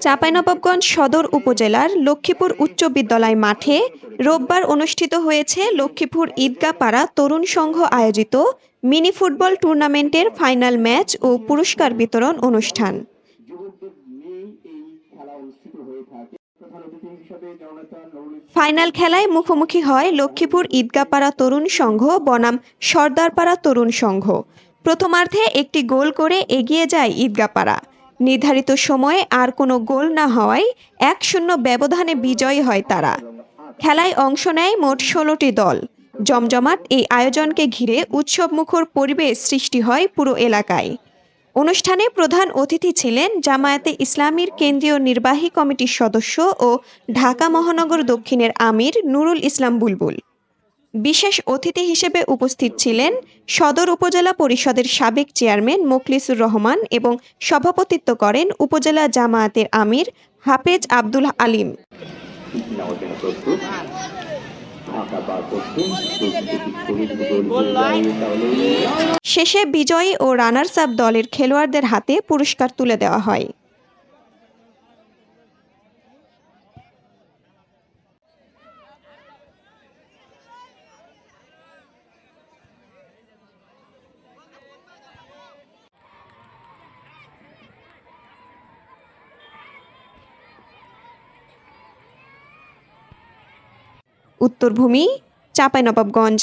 চাঁপাইনবাবগঞ্জ সদর উপজেলার লক্ষ্মীপুর উচ্চ বিদ্যালয় মাঠে রোববার অনুষ্ঠিত হয়েছে লক্ষ্মীপুর ঈদগাপাড়া তরুণ সংঘ আয়োজিত মিনি ফুটবল টুর্নামেন্টের ফাইনাল ম্যাচ ও পুরস্কার বিতরণ অনুষ্ঠান। ফাইনাল খেলায় মুখোমুখি হয় লক্ষ্মীপুর ঈদগাপাড়া তরুণ সংঘ বনাম সর্দারপাড়া তরুণ সংঘ। প্রথমার্ধে একটি গোল করে এগিয়ে যায় ঈদগাপাড়া। নির্ধারিত সময়ে আর কোনো গোল না হওয়ায় 1-0 ব্যবধানে বিজয়ী হয় তারা। খেলায় অংশ নেয় মোট 16টি দল। জমজমাট এই আয়োজনকে ঘিরে উৎসবমুখর পরিবেশ সৃষ্টি হয় পুরো এলাকায়। অনুষ্ঠানে প্রধান অতিথি ছিলেন জামায়াতে ইসলামীর কেন্দ্রীয় নির্বাহী কমিটির সদস্য ও ঢাকা মহানগর দক্ষিণের আমির নুরুল ইসলাম বুলবুল। বিশেষ অতিথি হিসেবে উপস্থিত ছিলেন সদর উপজেলা পরিষদের সাবেক চেয়ারম্যান মোখলিসুর রহমান এবং সভাপতিত্ব করেন উপজেলা জামায়াতের আমির হাফেজ আব্দুল আলিম। শেষে বিজয়ী ও রানার্স আপ দলের খেলোয়াড়দের হাতে পুরস্কার তুলে দেওয়া হয়। উত্তরভূমি, চাঁপাইনবাবগঞ্জ।